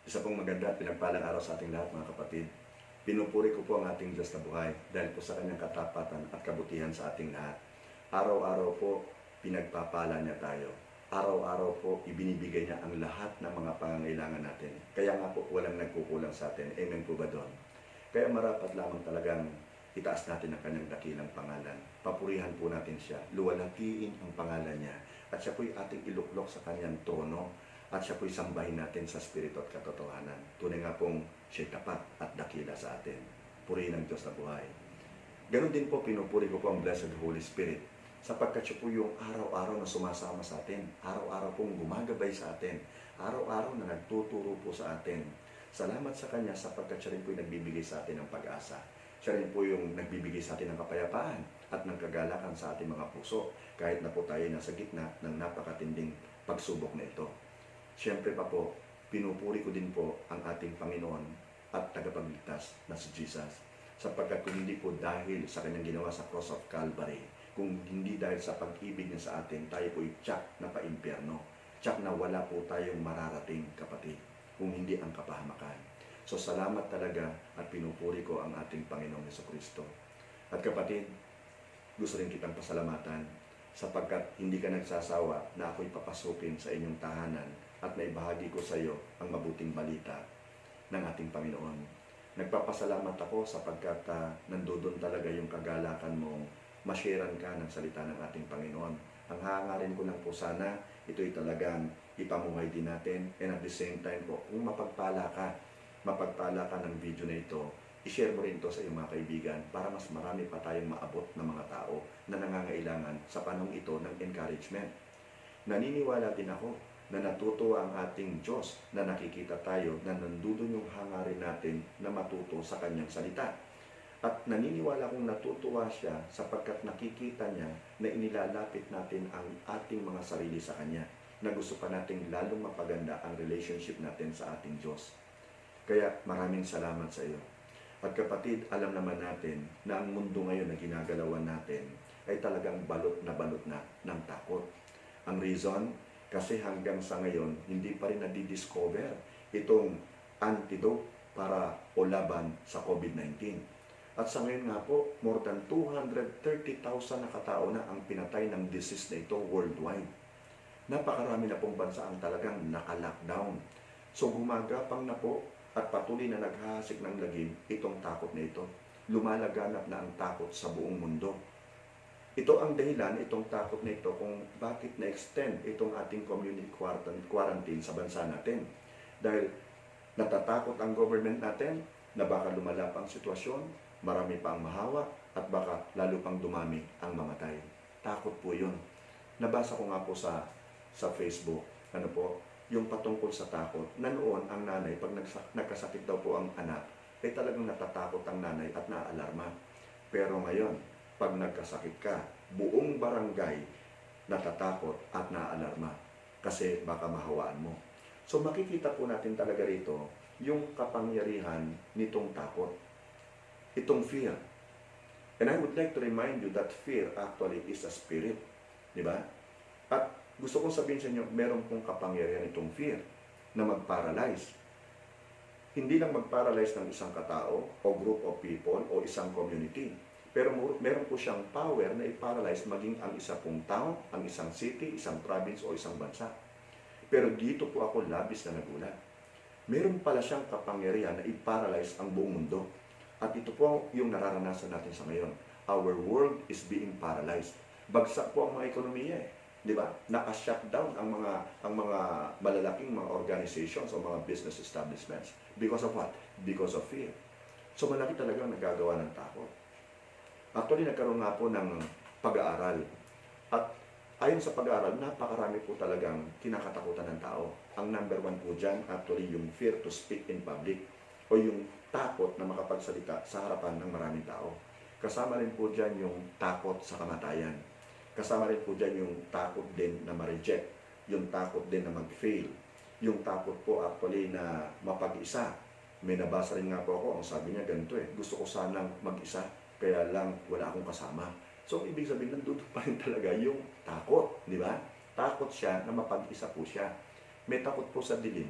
Isa pong maganda at pinagpalang araw sa ating lahat mga kapatid. Pinupuri ko po ang ating Diyos na buhay dahil po sa kanyang katapatan at kabutihan sa ating lahat. Araw-araw po pinagpapala niya tayo. Araw-araw po ibinibigay niya ang lahat ng mga pangangailangan natin. Kaya nga po walang nagkukulang sa atin. Amen po ba doon? Kaya marapat lamang talagang itaas natin ang kanyang dakilang pangalan. Papurihan po natin siya. Luwalhatiin ang pangalan niya. At siya po'y ating iluklok sa kanyang trono. At siya po'y sambahin natin sa Espiritu at katotohanan. Tunay nga pong siya'y tapat at dakila sa atin. Purihin ang Diyos na buhay. Ganon din po, pinupuri ko po ang Blessed Holy Spirit. Sapagkat siya po yung araw-araw na sumasama sa atin. Araw-araw pong gumagabay sa atin. Araw-araw na nagtuturo po sa atin. Salamat sa Kanya sapagkat siya rin po yung nagbibigay sa atin ng pag-asa. Siya rin po yung nagbibigay sa atin ng kapayapaan at ng kagalakan sa ating mga puso. Kahit na po tayo nasa gitna ng napakatinding pagsubok na ito. Siyempre pa po, pinupuri ko din po ang ating Panginoon at tagapagligtas na si Jesus. Sapagkat kung hindi po dahil sa kanyang ginawa sa cross of Calvary, kung hindi dahil sa pag-ibig niya sa atin, tayo po'y tsak na pa-impyerno. Tsak na wala po tayong mararating, kapatid, kung hindi ang kapahamakan. So salamat talaga at pinupuri ko ang ating Panginoong Jesucristo. At kapatid, gusto rin kitang pasalamatan sapagkat hindi ka nagsasawa na ako'y papasukin sa inyong tahanan at naibahagi ko sa iyo ang mabuting balita ng ating Panginoon. Nagpapasalamat ako sapagkat nandoon talaga yung kagalakan mong masyaran ka ng salita ng ating Panginoon. Ang hangarin ko lang po sana, ito'y talagang ipamuhay din natin, and at the same time po, kung mapagpala ka ng video na ito, i-share mo rin ito sa iyong mga kaibigan para mas marami pa tayong maabot ng mga tao na nangangailangan sa panahong ito ng encouragement. Naniniwala din ako na natutuwa ang ating Diyos na nakikita tayo na nandudun yung hangarin natin na matuto sa Kanyang salita. At naniniwala kong natutuwa siya sapagkat nakikita niya na inilalapit natin ang ating mga sarili sa Kanya, na gusto pa nating lalong mapaganda ang relationship natin sa ating Diyos. Kaya maraming salamat sa iyo. At kapatid, alam naman natin na ang mundo ngayon na ginagalawan natin ay talagang balot na ng takot. Ang reason, kasi hanggang sa ngayon, hindi pa rin nadidiscover itong antidote para o laban sa COVID-19. At sa ngayon nga po, more than 230,000 na katao na ang pinatay ng disease na ito worldwide. Napakarami na pong bansa ang talagang naka-lockdown. So gumagapang na po at patuloy na naghahasik ng lagim itong takot na ito. Lumalaganap na ang takot sa buong mundo. Ito ang dahilan, itong takot na ito, kung bakit na-extend itong ating community quarantine sa bansa natin. Dahil natatakot ang government natin na baka lumalap ang sitwasyon, marami pa ang mahawa, at baka lalo pang dumami ang mamatay. Takot po yun. Nabasa ko nga po sa Facebook, yung patungkol sa takot, na noon ang nanay, pag nagkasakit daw po ang anak, ay talagang natatakot ang nanay at naaalarma. Pero ngayon, pag nagkasakit ka, buong barangay natatakot at naaalarma kasi baka mahawaan mo. So makikita po natin talaga rito yung kapangyarihan nitong takot, itong fear. And I would like to remind you that fear actually is a spirit. Di ba? At gusto kong sabihin sa inyo, meron pong kapangyarihan itong fear na mag-paralyze. Hindi lang mag-paralyze ng isang katao o group of people o isang community. Pero meron po siyang power na i-paralyze maging ang isa pong town, ang isang city, isang province o isang bansa. Pero dito po ako labis na nagulat. Meron pala siyang kapangyarihan na i-paralyze ang buong mundo. At ito po yung nararanasan natin sa ngayon. Our world is being paralyzed. Bagsak po ang mga ekonomiya eh. Di ba? Naka-shutdown ang mga malalaking mga organizations o mga business establishments. Because of what? Because of fear. So malaki talagang nagagawa ng takot. Actually, nagkaroon nga po ng pag-aaral. At ayon sa pag-aaral, napakarami po talagang kinakatakutan ng tao. Ang number one po dyan, actually, yung fear to speak in public o yung takot na makapagsalita sa harapan ng maraming tao. Kasama rin po dyan yung takot sa kamatayan. Kasama rin po dyan yung takot din na ma-reject, yung takot din na mag-fail, yung takot po actually na mapag-isa. May nabasa rin nga po ako, ang sabi niya ganito gusto ko sanang mag-isa, kaya lang wala akong kasama. So, ibig sabihin, nandun pa rin talaga yung takot, di ba? Takot siya na mapag-isa po siya. May takot po sa dilim.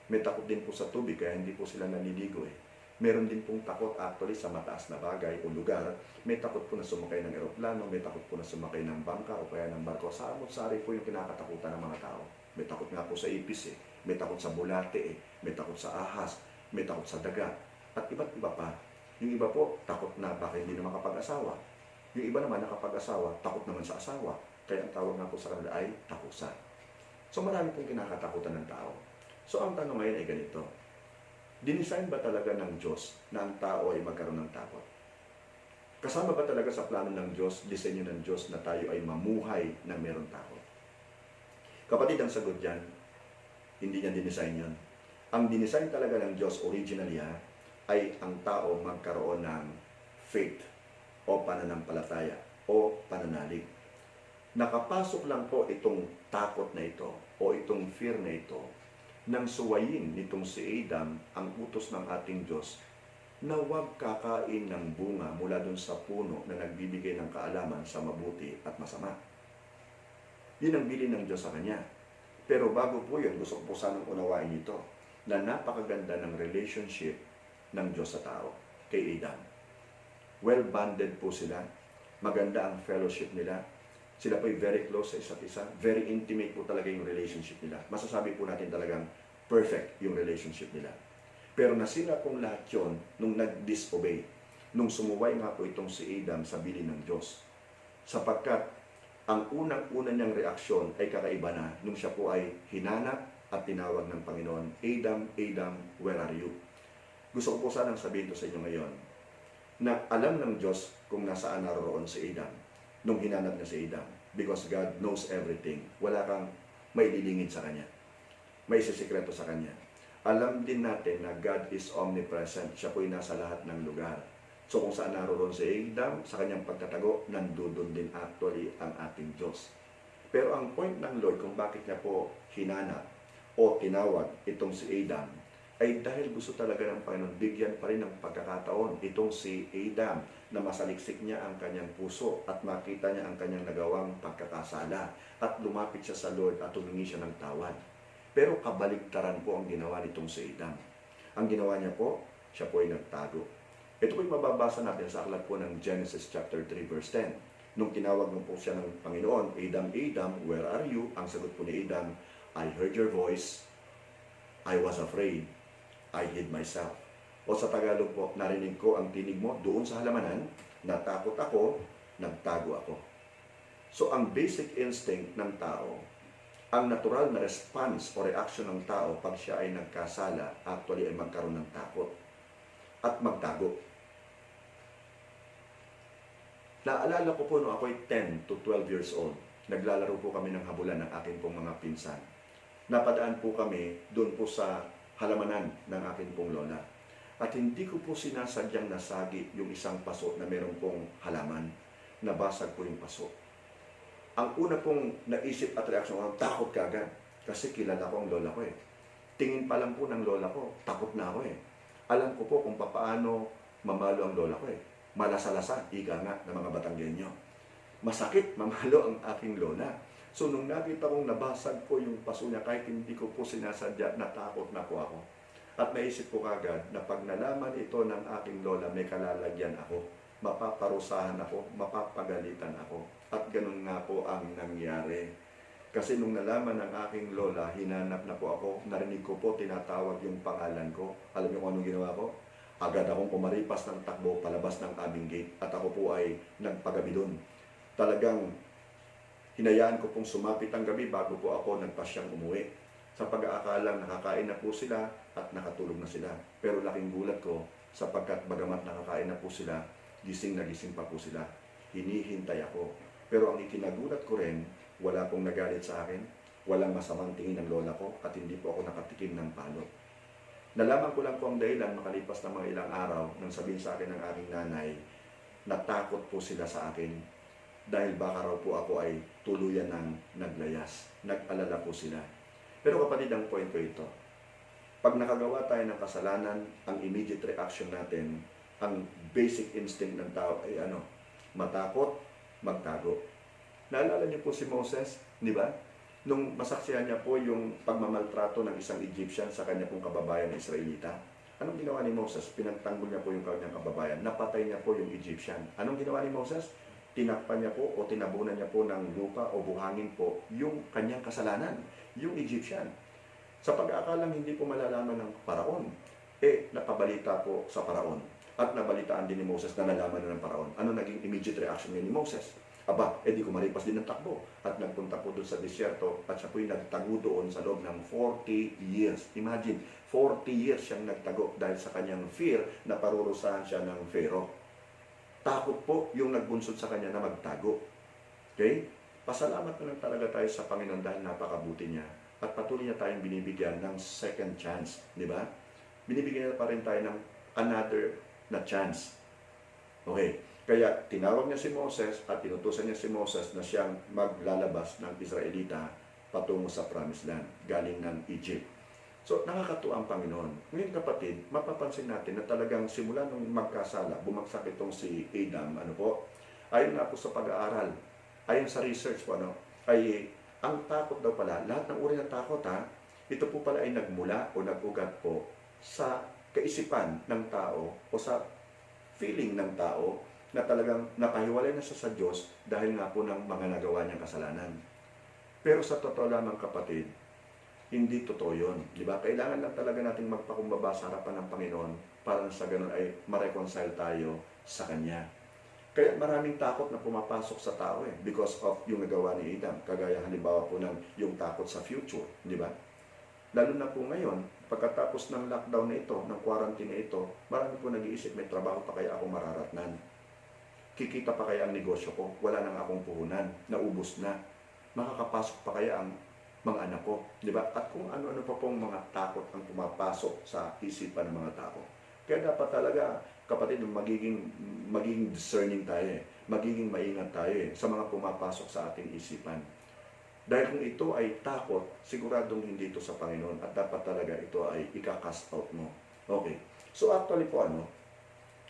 May takot din po sa tubig, kaya hindi po sila naniligo eh. Meron din pong takot actually sa mataas na bagay o lugar. May takot po na sumakay ng eroplano, may takot po na sumakay ng bangka o kaya ng barko. Samot-sari po yung kinakatakutan ng mga tao. May takot nga po sa ipis eh, may takot sa bulate eh, may takot sa ahas, may takot sa daga, at iba't iba pa. Yung iba po, takot na baka hindi na makapag-asawa. Yung iba naman nakapag-asawa, takot naman sa asawa. Kaya ang tawag nga po sa kanila ay takusa. So marami pong kinakatakutan ng tao. So ang tanong ngayon ay ganito, dinesign ba talaga ng Diyos na ang tao ay magkaroon ng takot? Kasama ba talaga sa plano ng Diyos, disenyo ng Diyos na tayo ay mamuhay na meron takot? Kapatid, ang sagot dyan, hindi niya dinesign yun. Ang dinesign talaga ng Diyos originally ay ang tao magkaroon ng faith o pananampalataya o pananalig. Nakapasok lang po itong takot na ito o itong fear na ito nang suwayin nitong si Adam ang utos ng ating Diyos na huwag kakain ng bunga mula dun sa puno na nagbibigay ng kaalaman sa mabuti at masama. Yun ang bilin ng Diyos sa kanya. Pero bago po yun, gusto ko po sanang unawain ito na napakaganda ng relationship ng Diyos sa tao kay Adam. Well-bonded po sila. Maganda ang fellowship nila. Sila po'y very close sa isa't isa. Very intimate po talaga yung relationship nila. Masasabi po natin talagang perfect yung relationship nila. Pero nasira pong lahat yun nung nag-disobey. Nung sumuway nga po itong si Adam sa bilin ng Diyos. Sapagkat ang unang-una niyang reaksyon ay kakaiba na nung siya po ay hinanap at tinawag ng Panginoon, Adam, Adam, where are you? Gusto ko po sanang sabihin to sa inyo ngayon na alam ng Diyos kung nasaan naroon si Adam nung hinanap niya si Adam, because God knows everything. Wala kang maililingid sa Kanya. May isisikreto sa Kanya. Alam din natin na God is omnipresent. Siya po'y nasa lahat ng lugar. So kung saan naroon si Adam, sa Kanyang pagtatago, nandudun din actually ang ating Diyos. Pero ang point ng Lord kung bakit niya po hinanap o tinawag itong si Adam, ay dahil gusto talaga ng Panginoon, bigyan pa rin ng pagkakataon itong si Adam na masaliksik niya ang kanyang puso at makita niya ang kanyang nagawang pagkakasala at lumapit siya sa Lord at humingi siya ng tawad. Pero kabaligtaran po ang ginawa nitong si Adam. Ang ginawa niya po, siya po ay nagtago. Ito po'y mababasa natin sa aklat po ng Genesis chapter 3 verse 10. Nung tinawag mo po siya ng Panginoon, Adam, Adam, where are you? Ang sagot po ni Adam, I heard your voice, I was afraid, I hid myself. O sa Tagalog po, narinig ko ang tinig mo doon sa halamanan, natakot ako, nagtago ako. So ang basic instinct ng tao, ang natural na response o reaction ng tao pag siya ay nagkasala, actually ay magkaroon ng takot at magtago. Naalala ko po nung ako ay 10 to 12 years old, naglalaro po kami ng habulan ng aking pong mga pinsan. Napadaan po kami doon po sa halamanan ng aking pong lola. At hindi ko po sinasadyang nasagi yung isang paso na meron pong halaman. Nabasag po yung paso. Ang una pong naisip at reaksyon ko, takot kagad. Kasi kilala ko ang lola ko eh. Tingin pa lang po ng lola ko, takot na ako eh. Alam ko po kung paano mamalo ang lola ko eh. Malasa-lasa, ika nga ng mga Batanggenyo. Masakit mamalo ang aking lola. So nung nakita kong nabasag po yung paso niya, kahit hindi ko po sinasadya, natakot na po ako. At naisip ko kagad na pag nalaman ito ng aking lola, may kalalagyan ako. Mapaparusahan ako, mapapagalitan ako. At ganun nga po ang nangyari. Kasi nung nalaman ng aking lola, hinanap na po ako, narinig ko po, tinatawag yung pangalan ko. Alam niyo kung anong ginawa ko? Agad akong kumaripas ng takbo palabas ng aming gate at ako po ay nagpagabi doon. Talagang hinayaan ko pong sumapit ang gabi bago po ako nagpasyang umuwi. Sa pag-aakalang nakakain na po sila at nakatulog na sila. Pero laking gulat ko sapagkat bagamat nakakain na po sila, gising na gising pa po sila. Hinihintay ako. Pero ang ikinagulat ko rin, wala pong nagalit sa akin, walang masamang tingin ng lola ko at hindi po ako nakatikim ng palot. Nalaman ko lang po ang dahilan makalipas ng mga ilang araw nang sabihin sa akin ng aking nanay, natakot po sila sa akin dahil baka raw po ako ay tuluyan ng naglayas. Nag-alala po sila. Pero kapatid, ang point ko ito, pag nakagawa tayo ng kasalanan, ang immediate reaction natin, ang basic instinct ng tao ay matakot, magtago. Naalala niyo po si Moses, di ba? Nung masaksihan niya po yung pagmamaltrato ng isang Egyptian sa kanya pong kababayan na Israelita, anong ginawa ni Moses? Pinagtanggol niya po yung kanyang kababayan. Napatay niya po yung Egyptian. Anong ginawa ni Moses? Tinakpan niya po o tinabunan niya po ng lupa o buhangin po yung kanyang kasalanan, yung Egyptian. Sa pag-aakalang hindi po malalaman ng Paraon, napabalita po sa Paraon. At nabalitaan din ni Moses na nalaman na ng Paraon. Ano naging immediate reaction ni Moses? Aba, di kumalipas din ng takbo. At nagpunta po doon sa disyerto at siya po'y nagtago doon sa loob ng 40 years. Imagine, 40 years siyang nagtago dahil sa kanyang fear na parurusahan siya ng Pharaoh. Takot po yung nagbunsod sa kanya na magtago. Okay? Pasalamat na lang talaga tayo sa Panginoon dahil napakabuti niya. At patuloy niya tayong binibigyan ng second chance. Di ba? Binibigyan niya pa rin tayo ng another na chance. Okay. Kaya tinawag niya si Moses at tinutusan niya si Moses na siyang maglalabas ng Israelita patungo sa Promised Land, galing ng Egypt. So, nakakatuwa ang Panginoon. Ngayon kapatid, mapapansin natin na talagang simula nung magkasala, bumagsak itong si Adam, ayon nga po sa pag-aaral, ayon sa research po, ay ang takot daw pala, lahat ng uri ng takot ito po pala ay nagmula o nag-ugat po sa kaisipan ng tao o sa feeling ng tao na talagang napahiwalay na siya sa Diyos dahil nga po ng mga nagawa niyang kasalanan. Pero sa totoo lamang kapatid, hindi totoo yun. Di ba? Kailangan lang talaga nating magpakumbaba sa harapan ng Panginoon para sa ganun ay ma-reconcile tayo sa Kanya. Kaya maraming takot na pumapasok sa tao because of yung nagawa ni Adam. Kagaya halimbawa po ng yung takot sa future. Di ba? Lalo na po ngayon, pagkatapos ng lockdown na ito, ng quarantine na ito, marami po nag-iisip, may trabaho pa kaya ako mararatnan? Kikita pa kaya ang negosyo ko? Wala nang akong puhunan, naubos na. Makakapasok pa kaya ang mga anak ko, di ba? At kung ano-ano pa pong mga takot ang pumapasok sa isipan ng mga tao. Kaya dapat talaga, kapatid, magiging discerning tayo magiging maingat tayo sa mga pumapasok sa ating isipan. Dahil kung ito ay takot, siguradong hindi ito sa Panginoon at dapat talaga ito ay ika-cast out mo. Okay. So actually po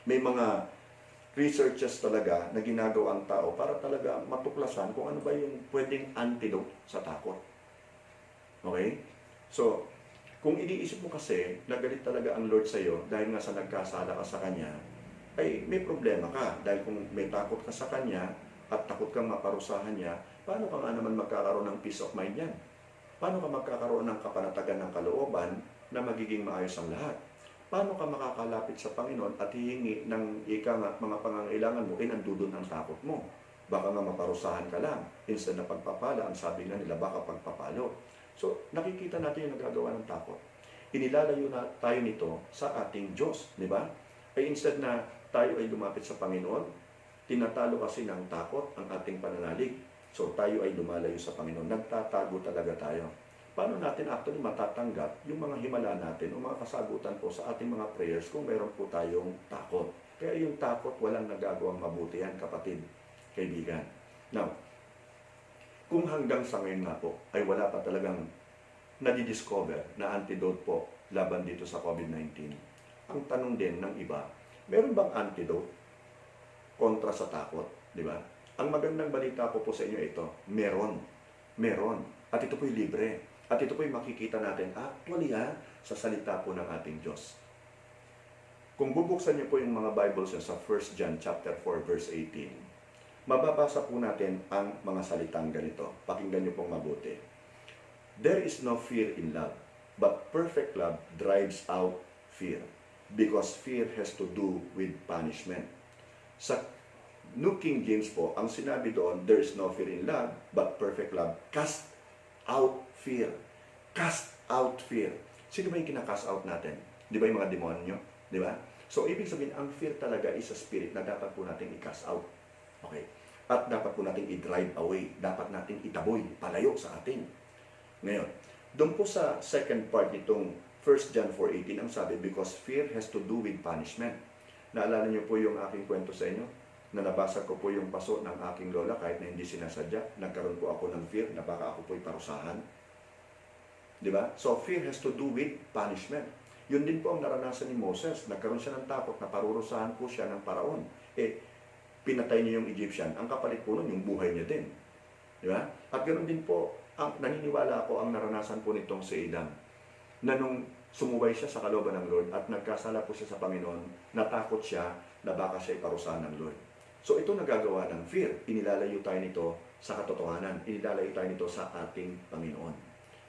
may mga researches talaga na ginagawa ang tao para talaga matuklasan kung ano ba yung pwedeng antidote sa takot. Okay? So, kung iniisip mo kasi na galit talaga ang Lord sa iyo dahil nga sa nagkasala ka sa Kanya, ay may problema ka. Dahil kung may takot ka sa Kanya at takot kang maparusahan niya, paano ka nga naman magkakaroon ng peace of mind yan? Paano ka magkakaroon ng kapanatagan ng kalooban na magiging maayos ang lahat? Paano ka makakalapit sa Panginoon at hihingi ng mga pangangailangan mo, nandudun ang takot mo? Baka nga maparusahan ka lang. Instead na pagpapala, ang sabi nga nila, baka pagpapalo. So, nakikita natin yung nagagawa ng takot. Inilalayo na tayo nito sa ating Diyos, di ba? Ay instead na tayo ay lumapit sa Panginoon, tinatalo kasi ng takot ang ating pananalig. So, tayo ay lumalayo sa Panginoon. Nagtatago talaga tayo. Paano natin actually matatanggap yung mga himala natin o mga kasagutan po sa ating mga prayers kung mayroon po tayong takot? Kaya yung takot, walang nagagawang mabuti yan, kapatid, kaibigan. Now, kung hanggang sa ngayon nga po ay wala pa talagang nadidiscover na antidote po laban dito sa COVID-19, ang tanong din ng iba, meron bang antidote kontra sa takot? Di ba? Ang magandang balita po sa inyo ito, meron. Meron. At ito po'y libre. At ito po'y makikita natin actually sa salita po ng ating Diyos. Kung bubuksan niyo po yung mga Bibles sa 1 John chapter 4 verse 18, mababasa po natin ang mga salitang ganito. Pakinggan niyo pong mabuti. There is no fear in love, but perfect love drives out fear, because fear has to do with punishment. Sa New King James po, ang sinabi doon, there is no fear in love, but perfect love cast out fear. Cast out fear. Sino ba yung kinakast out natin? Di ba yung mga demonyo? Di ba? So, ibig sabihin, ang fear talaga is a spirit na dapat po natin i-cast out. Okay. At dapat po natin i-drive away. Dapat natin itaboy, palayo sa atin. Ngayon, doon po sa second part nitong 1 John 4:18, ang sabi, because fear has to do with punishment. Naalala niyo po yung aking kwento sa inyo? Na nabasa ko po yung paso ng aking lola kahit na hindi sinasadya. Nagkaroon po ako ng fear na baka ako po'y parusahan. Di ba? So, fear has to do with punishment. Yun din po ang naranasan ni Moses. Nagkaroon siya ng takot na parurusahan po siya ng Paraon. Pinatay niya yung Egyptian. Ang kapalit po nun, yung buhay niya din. Di ba? At ganoon din po, naniniwala ako ang naranasan po nitong si Adam, na nung sumuway siya sa kalooban ng Lord at nagkasala po siya sa Panginoon, natakot siya na baka siya iparusahan ng Lord. So ito nagagawa ng fear. Inilalayo tayo nito sa katotohanan. Inilalayo tayo nito sa ating Panginoon.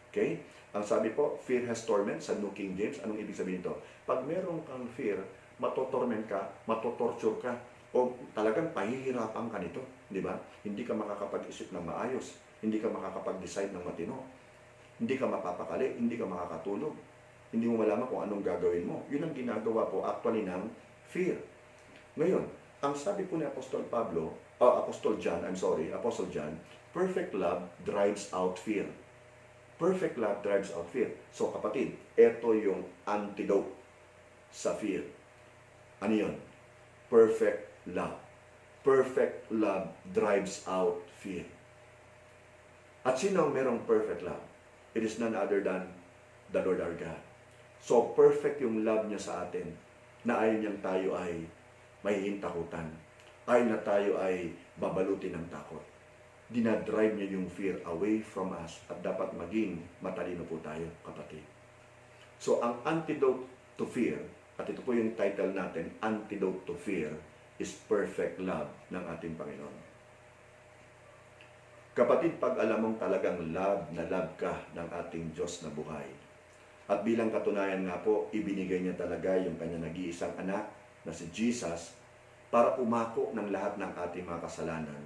Okay? Ang sabi po, fear has torment sa New King James. Anong ibig sabihin ito? Pag meron kang fear, matotorment ka, matotorture ka, o talagang pahihirapan ka nito. Di ba? Hindi ka makakapag-isip ng maayos. Hindi ka makakapag-decide ng matino. Hindi ka mapapakali. Hindi ka makakatulog. Hindi mo malaman kung anong gagawin mo. Yun ang ginagawa po actually ng fear. Ngayon, ang sabi po ni Apostol John, perfect love drives out fear. Perfect love drives out fear. So kapatid, ito yung antidote sa fear. Ano yun? Perfect love. Perfect love drives out fear. At sino ang merong perfect love? It is none other than the Lord our God. So perfect yung love niya sa atin, na ayaw niyang tayo ay mahihintakutan. Ayaw na tayo ay babalutin ng takot. Dinadrive niya yung fear away from us at dapat maging matalino po tayo, kapatid. So ang antidote to fear, at ito po yung title natin, Antidote to Fear, is perfect love ng ating Panginoon. Kapatid, pag alam mong talagang love na love ka ng ating Diyos na buhay, at bilang katunayan nga po, ibinigay niya talaga yung kanyang nag-iisang anak na si Jesus para umako ng lahat ng ating mga kasalanan.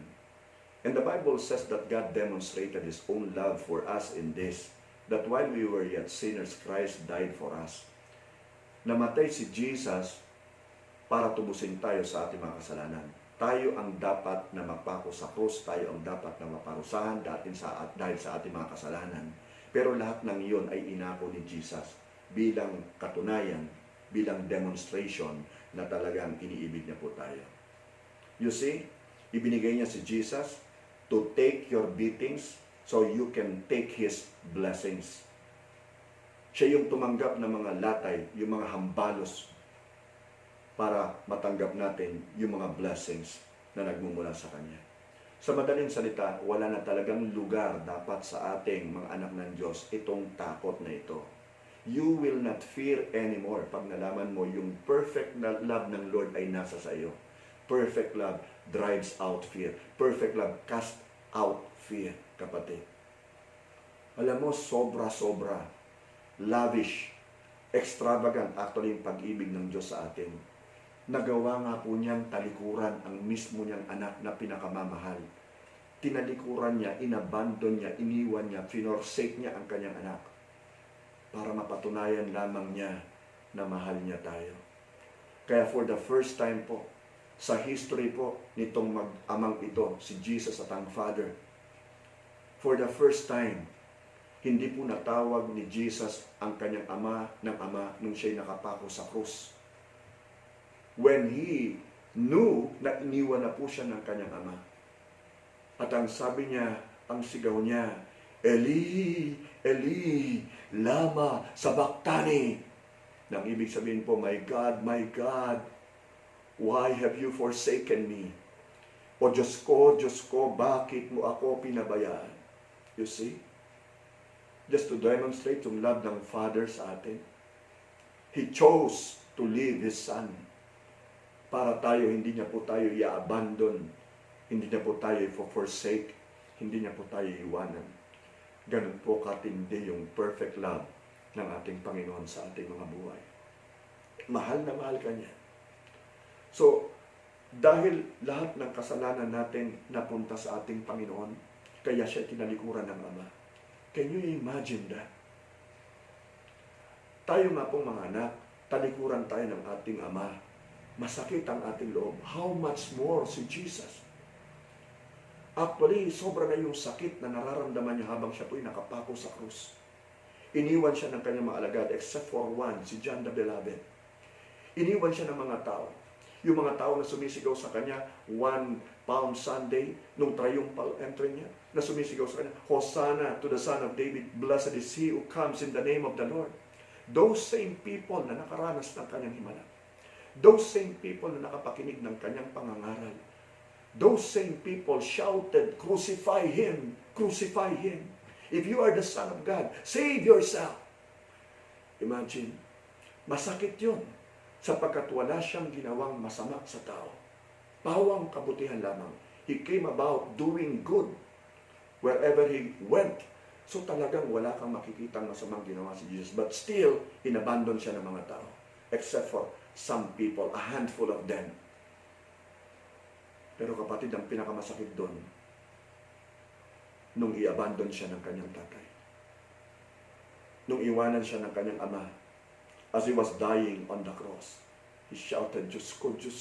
And the Bible says that God demonstrated His own love for us in this, that while we were yet sinners, Christ died for us. Namatay si Jesus para tubusin tayo sa ating mga kasalanan. Tayo ang dapat na magpako sa krus, tayo ang dapat na maparusahan dahil sa ating mga kasalanan. Pero lahat ng iyon ay inako ni Jesus bilang katunayan, bilang demonstration na talagang iniibig niya po tayo. You see, ibinigay niya si Jesus to take your beatings so you can take His blessings. Siya yung tumanggap ng mga latay, yung mga hambalos para matanggap natin yung mga blessings na nagmumula sa Kanya. Sa madaling salita, wala na talagang lugar dapat sa ating mga anak ng Diyos itong takot na ito. You will not fear anymore pag nalaman mo yung perfect na love ng Lord ay nasa sa iyo. Perfect love drives out fear. Perfect love casts out fear, kapatid. Alam mo, sobra-sobra, lavish, extravagant actually yung pag-ibig ng Diyos sa atin. Nagawa nga po niyang talikuran ang mismo niyang anak na pinakamamahal. Tinalikuran niya, inabandon niya, iniwan niya, finorsake niya ang kanyang anak para mapatunayan lamang niya na mahal niya tayo. Kaya for the first time po, sa history po nitong mag-amang ito, si Jesus at ang Father, for the first time, hindi po natawag ni Jesus ang kanyang ama ng ama nung siya'y nakapako sa krus. When He knew na iniwan na po siya ng kanyang ama. At ang sabi niya, ang sigaw niya, Eli, Eli, lama sabachthani. Nang ibig sabihin po, my God, why have you forsaken me? O Diyos ko, bakit mo ako pinabayaan? You see? Just to demonstrate yung love ng Father sa atin. He chose to leave His Son para tayo, hindi niya po tayo i-abandon, hindi niya po tayo i-forsake, hindi niya po tayo iwanan. Ganun po katindi yung perfect love ng ating Panginoon sa ating mga buhay. Mahal na mahal ka niya. So, dahil lahat ng kasalanan natin napunta sa ating Panginoon, kaya siya tinalikuran ng Ama. Can you imagine that? Tayo nga pong mga anak, talikuran tayo ng ating Ama. Masakit ang ating loob. How much more si Jesus? Actually, sobra na yung sakit na nararamdaman niya habang siya po'y nakapako sa krus. Iniwan siya ng kanyang mga alagad, except for one, si John the Beloved. Iniwan siya ng mga tao. Yung mga tao na sumisigaw sa kanya, one Palm Sunday, nung triumphal entry niya, na sumisigaw sa kanya, Hosanna to the Son of David, blessed is He who comes in the name of the Lord. Those same people na nakaranas ng kanyang himala. Those same people na nakapakinig ng kanyang pangangaral. Those same people shouted, crucify Him, crucify Him. If you are the Son of God, save yourself. Imagine, masakit yun sapagkat wala siyang ginawang masama sa tao. Pawang kabutihan lamang. He came about doing good wherever He went. So talagang wala kang makikitang masamang ginawa si Jesus. But still, inabandon siya ng mga tao. Except for some people, a handful of them. Pero kapatid, ang pinakamasakit doon, nung i-abandon siya ng kanyang tatay. Nung iwanan siya ng kanyang ama, as He was dying on the cross, He shouted, Diyos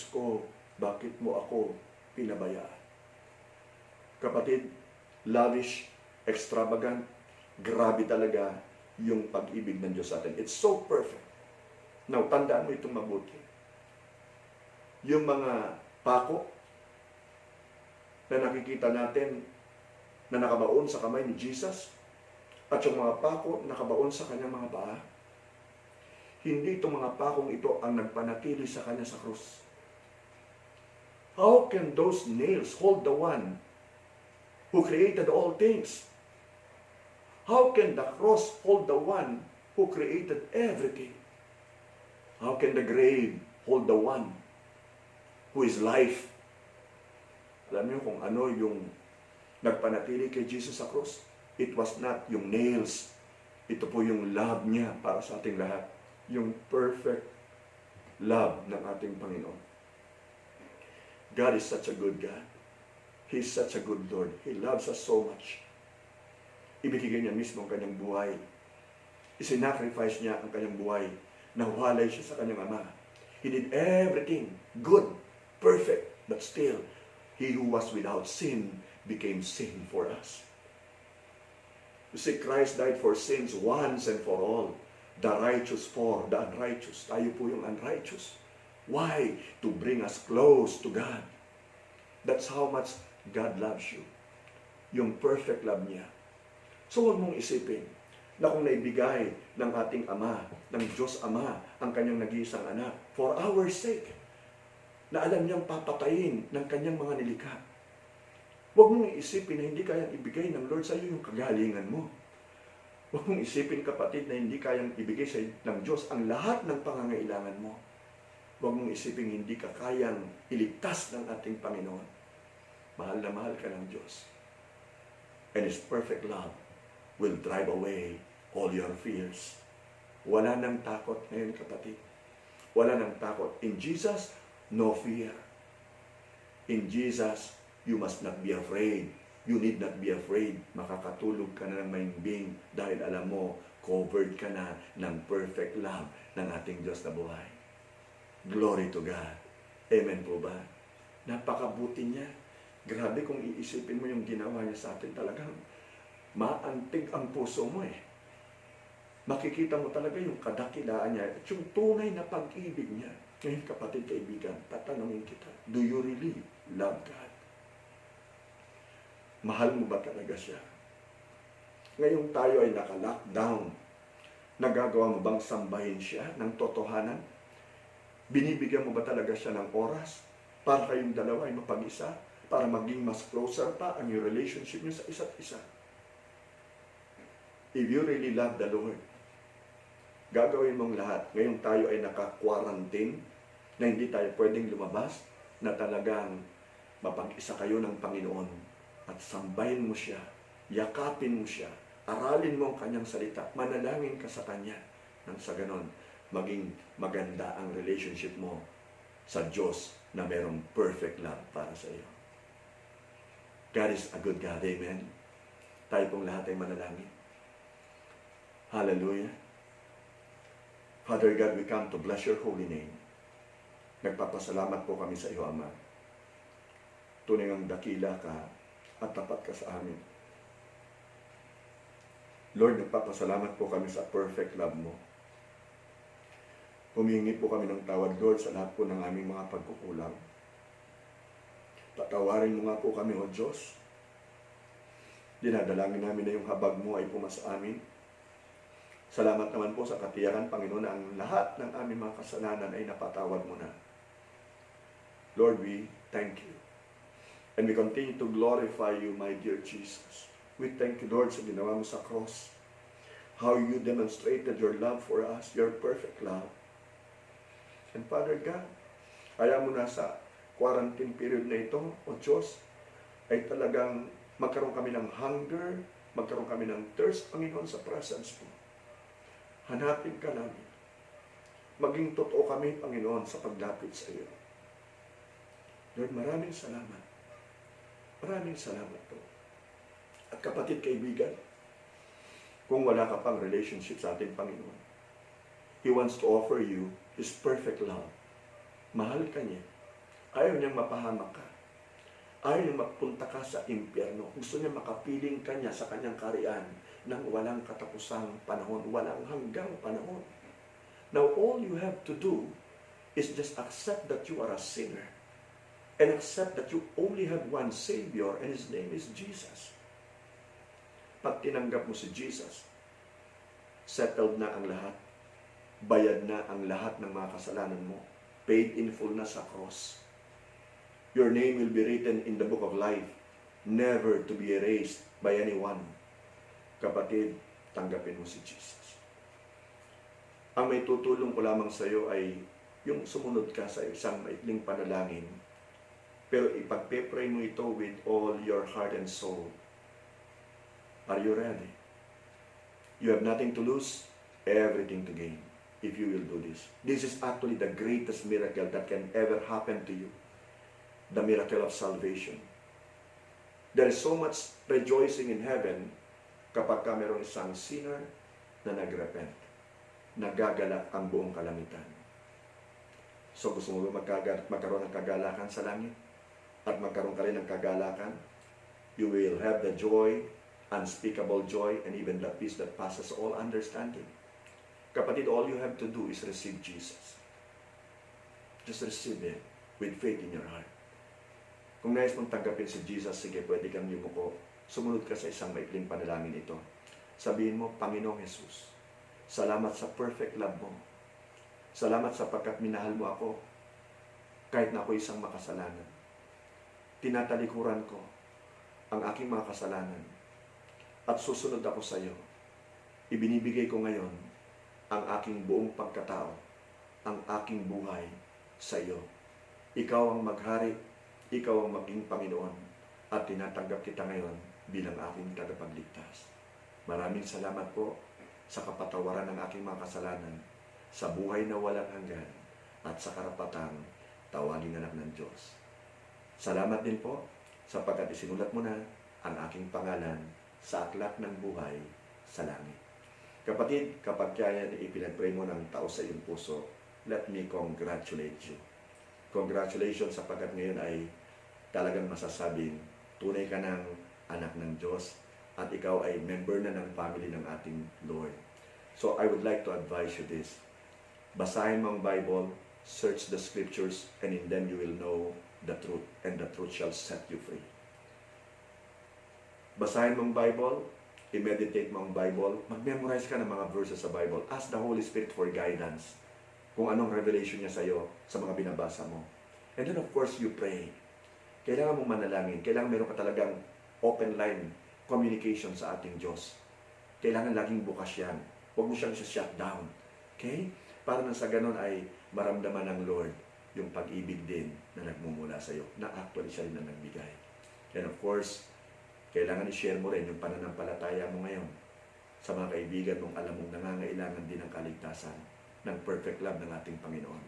ko, bakit mo ako pinabayaan? Kapatid, lavish, extravagant, grabe talaga yung pag-ibig ng Diyos sa atin. It's so perfect. Now, tandaan mo itong mabuti. Yung mga pako na nakikita natin na nakabaon sa kamay ni Jesus at yung mga pako nakabaon sa kanyang mga paa, hindi itong mga pakong ito ang nagpanatili sa kanya sa krus. How can those nails hold the one who created all things? How can the cross hold the one who created everything? How can the grave hold the one who is life? Alam niyo kung ano yung nagpanatili kay Jesus sa cross? It was not yung nails. Ito po yung love niya para sa ating lahat. Yung perfect love ng ating Panginoon. God is such a good God. He is such a good Lord. He loves us so much. Ibigay niya mismo ang kanyang buhay. Isinacrifice niya ang kanyang buhay. Nahuhalay siya sa kanyang ama. He did everything good, perfect, but still, He who was without sin became sin for us. You see, Christ died for sins once and for all. The righteous for the unrighteous. Tayo po yung unrighteous. Why? To bring us close to God. That's how much God loves you. Yung perfect love niya. So huwag mong isipin na kung naibigay ng ating Ama, ng Diyos Ama, ang kanyang nag-iisang anak, for our sake, na alam niyang papatayin ng kanyang mga nilikha. Huwag mong isipin na hindi kayang ibigay ng Lord sa iyo yung kagalingan mo. Huwag mong isipin, kapatid, na hindi kayang ibigay sa ng Diyos ang lahat ng pangangailangan mo. Huwag mong isipin hindi ka kayang iligtas ng ating Panginoon. Mahal na mahal ka ng Diyos. And His perfect love will drive away all your fears. Wala nang takot ngayon, kapatid. Wala nang takot. In Jesus, no fear. In Jesus, you must not be afraid. You need not be afraid. Makakatulog ka na ng mahimbing dahil alam mo, covered ka na ng perfect love ng ating Diyos na buhay. Glory to God. Amen po ba? Napakabuti niya. Grabe kung iisipin mo yung ginawa niya sa atin, talagang maantig ang puso mo eh. Makikita mo talaga yung kadakilaan niya at yung tunay na pag-ibig niya. Ngayon, kapatid, kaibigan, tatanungin kita, do you really love God? Mahal mo ba talaga siya? Ngayon tayo ay naka-lockdown. Nagagawa mo bang sambahin siya ng totohanan? Binibigyan mo ba talaga siya ng oras para kayong dalawa ay mapag-isa? Para maging mas closer pa ang yung relationship niyo sa isa't isa? If you really love the Lord, gagawin mong lahat. Ngayon tayo ay naka-quarantine, na hindi tayo pwedeng lumabas, na talagang mapag-isa kayo ng Panginoon. At sambahin mo siya, yakapin mo siya, aralin mo ang kanyang salita, manalangin ka sa kanya. Nang sa ganon, maging maganda ang relationship mo sa Diyos na mayroong perfect love para sa iyo. God is a good God. Amen. Tayo pong lahat ay manalangin. Hallelujah. Father God, we come to bless your holy name. Nagpapasalamat po kami sa iyo, Ama. Tunay ang dakila ka at tapat ka sa amin. Lord, nagpapasalamat po kami sa perfect love mo. Humingi po kami ng tawad, Lord, sa lahat po ng aming mga pagkukulang. Patawarin mo nga po kami, O Diyos. Dinadalangin namin na yung habag mo ay pumasa amin. Salamat naman po sa katiyakan, Panginoon, na ang lahat ng aming mga kasalanan ay napatawad mo na. Lord, we thank you. And we continue to glorify you, my dear Jesus. We thank you, Lord, sa ginawa mo sa cross. How you demonstrated your love for us, your perfect love. And Father God, kaya mo na sa quarantine period na ito, O Diyos, ay talagang magkaroon kami ng hunger, magkaroon kami ng thirst, Panginoon, sa presence mo. Hanapin ka namin. Maging totoo kami, Panginoon, sa paglapit sa iyo. Lord, maraming salamat. Maraming salamat po. At kapatid, kaibigan, kung wala ka pang relationship sa ating Panginoon, He wants to offer you His perfect love. Mahal ka niya. Ayaw niyang mapahamak ka. Ayaw niyang magpunta ka sa impyerno. Gusto niya makapiling ka niya sa kanyang kaharian ng walang katapusang panahon, walang hanggang panahon. Now, all you have to do is just accept that you are a sinner and accept that you only have one Savior and His name is Jesus. Pag tinanggap mo si Jesus, settled na ang lahat. Bayad na ang lahat ng mga kasalanan mo. Paid in full na sa cross. Your name will be written in the book of life, never to be erased by anyone. Kapatid, tanggapin mo si Jesus. Ang may tutulong ko lamang sa iyo ay yung sumunod ka sa isang maikling panalangin. Pero ipagpe-pray mo ito with all your heart and soul. Are you ready? You have nothing to lose, everything to gain if you will do this. This is actually the greatest miracle that can ever happen to you. The miracle of salvation. There is so much rejoicing in heaven kapag ka mayroong isang sinner na nagrepent. Nagagalak ang buong kalangitan. So gusto mo ba magkaroon ng kagalakan sa langit? At magkaroon ka rin ng kagalakan? You will have the joy, unspeakable joy, and even the peace that passes all understanding. Kapatid, all you have to do is receive Jesus. Just receive Him with faith in your heart. Kung nais mong tanggapin si Jesus, sige, pwede kang yumuko. Sumunod ka sa isang maikling panalangin ito. Sabihin mo, Panginoong Jesus, salamat sa perfect love mo. Salamat sapagkat minahal mo ako kahit na ako isang makasalanan. Tinatalikuran ko ang aking mga kasalanan at susunod ako sa iyo. Ibinibigay ko ngayon ang aking buong pagkatao, ang aking buhay sa iyo. Ikaw ang maghari, ikaw ang maging Panginoon at tinatanggap kita ngayon bilang aking tagapagligtas. Maraming salamat po sa kapatawaran ng aking mga kasalanan, sa buhay na walang hanggan, at sa karapatang tawaging anak ng Diyos. Salamat din po sapagkat isinulat mo na ang aking pangalan sa aklat ng buhay sa langit. Kapatid, kapag kaya ipinag-pray mo ng tao sa iyong puso, let me congratulate you. Congratulations sapagkat ngayon ay talagang masasabing tunay ka ng anak ng Diyos at ikaw ay member na ng family ng ating Lord. So I would like to advise you this. Basahin mo ang Bible, search the scriptures, and in them you will know the truth, and the truth shall set you free. Basahin mo ang Bible, i-meditate mo ang Bible, mag-memorize ka ng mga verses sa Bible. Ask the Holy Spirit for guidance kung anong revelation niya sa iyo sa mga binabasa mo. And then of course, you pray. Kailangan mong manalangin. Kailangan meron ka talagang open line communication sa ating Diyos. Kailangan laging bukas yan. Huwag mo siyang shut down. Okay? Para nang sa ganun ay maramdaman ng Lord yung pag-ibig din na nagmumula sa iyo, na actually siya rin na nagbigay. And of course, kailangan i-share mo rin yung pananampalataya mo ngayon sa mga kaibigan mong alam mong nangangailangan din ng kaligtasan ng perfect love ng ating Panginoon.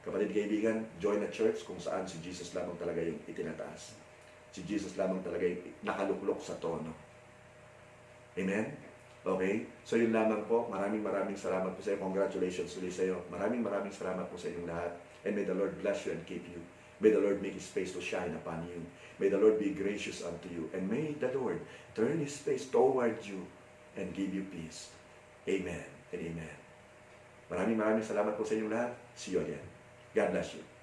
Kapatid kaibigan, join a church kung saan si Jesus lamang talaga yung itinataas. Si Jesus lamang talaga yung nakaluklok sa tono. Amen? Okay? So yun lamang po. Maraming salamat po sa iyo. Congratulations ulit sa iyo. Maraming salamat po sa inyong lahat. And may the Lord bless you and keep you. May the Lord make His face to shine upon you. May the Lord be gracious unto you. And may the Lord turn His face toward you and give you peace. Amen and amen. Maraming salamat po sa inyong lahat. See you again. God bless you.